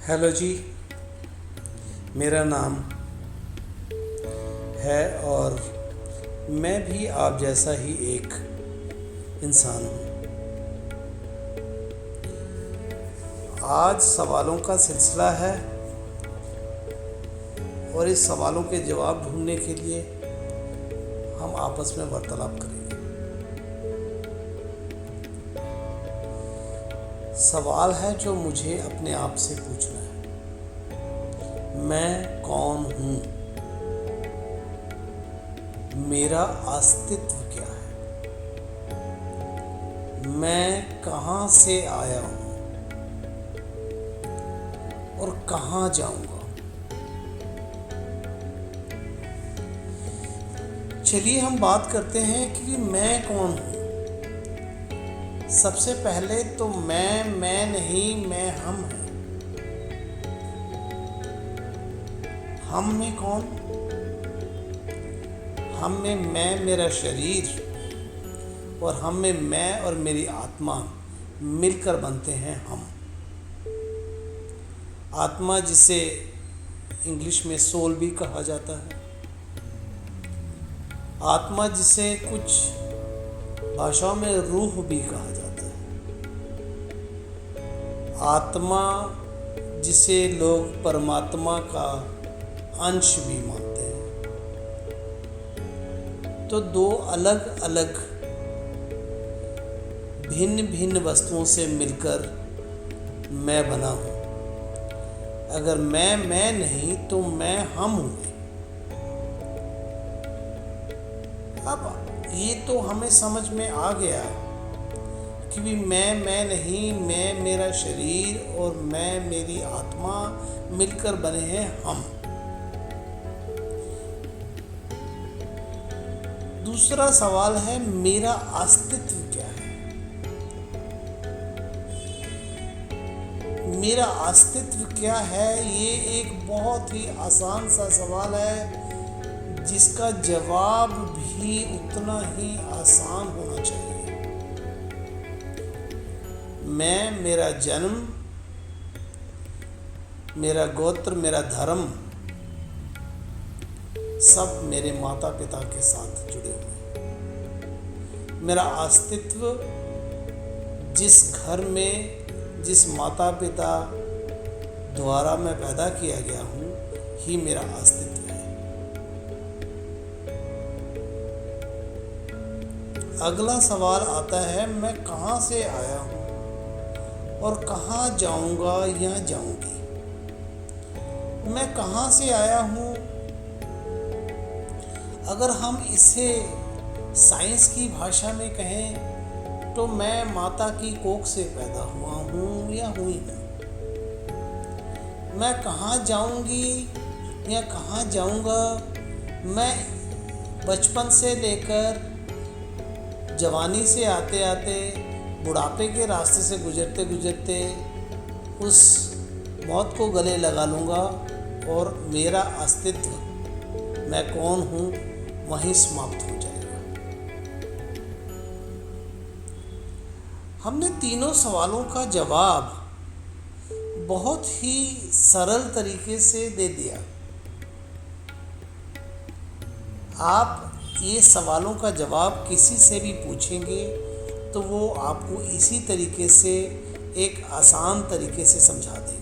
Hello जी। मेरा नाम है और मैं भी आप जैसा ही एक इंसान हूँ। आज सवालों का सिलसिला है और इस सवालों के जवाब ढूंढने के लिए हम आपस में वार्तालाप करेंगे। सवाल है जो मुझे अपने आप से पूछना है, मैं कौन हूँ? मेरा अस्तित्व क्या है? मैं कहाँ से आया हूँ और कहाँ जाऊँगा? चलिए हम बात करते हैं कि मैं कौन हूँ। सबसे पहले तो मैं नहीं, मैं हम है। हम में कौन? हम में मैं, मेरा शरीर, और हम में मैं और मेरी आत्मा मिलकर बनते हैं हम। आत्मा जिसे इंग्लिश में सोल भी कहा जाता है, आत्मा जिसे कुछ भाषाओं में रूह भी कहा जाता है, आत्मा जिसे लोग परमात्मा का अंश भी मानते हैं। तो दो अलग अलग भिन्न भिन्न वस्तुओं से मिलकर मैं बना हूँ। अगर मैं नहीं तो मैं हम हूँ। अब ये तो हमें समझ में आ गया कि भी मैं नहीं, मैं, मेरा शरीर और मैं, मेरी आत्मा मिलकर बने हैं हम। दूसरा सवाल है, मेरा अस्तित्व क्या है? मेरा अस्तित्व क्या है? ये एक बहुत ही आसान सा सवाल है जिसका जवाब भी उतना ही आसान होना चाहिए। मैं, मेरा जन्म, मेरा गोत्र, मेरा धर्म सब मेरे माता पिता के साथ जुड़े हुए हैं। मेरा अस्तित्व जिस घर में, जिस माता पिता द्वारा मैं पैदा किया गया हूँ, ही मेरा अस्तित्व है। अगला सवाल आता है, मैं कहाँ से आया हूँ और कहाँ जाऊँगा या जाऊँगी? मैं कहाँ से आया हूँ? अगर हम इसे साइंस की भाषा में कहें तो मैं माता की कोख से पैदा हुआ हूँ या हुई हूँ। मैं कहाँ जाऊँगी या कहाँ जाऊँगा? मैं बचपन से लेकर जवानी से आते आते बुढ़ापे के रास्ते से गुजरते गुजरते उस मौत को गले लगा लूँगा और मेरा अस्तित्व, मैं कौन हूँ, वहीं समाप्त हो जाएगा। हमने तीनों सवालों का जवाब बहुत ही सरल तरीके से दे दिया। आप ये सवालों का जवाब किसी से भी पूछेंगे तो वो आपको इसी तरीके से, एक आसान तरीके से समझा देगा।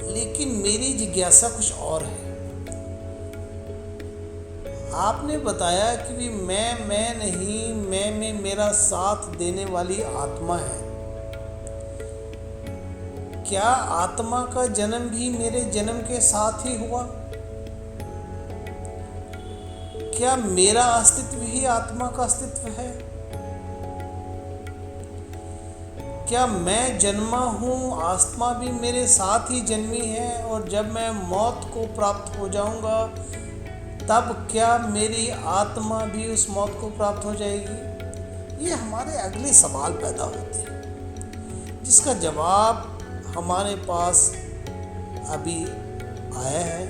लेकिन मेरी जिज्ञासा कुछ और है। आपने बताया कि भी मैं नहीं, मैं में मेरा साथ देने वाली आत्मा है। क्या आत्मा का जन्म भी मेरे जन्म के साथ ही हुआ? क्या मेरा अस्तित्व ही आत्मा का अस्तित्व है? क्या मैं जन्मा हूँ, आत्मा भी मेरे साथ ही जन्मी है, और जब मैं मौत को प्राप्त हो जाऊँगा तब क्या मेरी आत्मा भी उस मौत को प्राप्त हो जाएगी? ये हमारे अगले सवाल पैदा होते हैं जिसका जवाब हमारे पास अभी आया है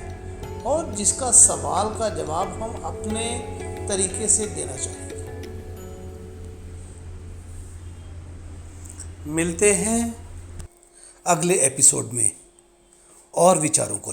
और जिसका सवाल का जवाब हम अपने तरीके से देना चाहेंगे। मिलते हैं अगले एपिसोड में और विचारों को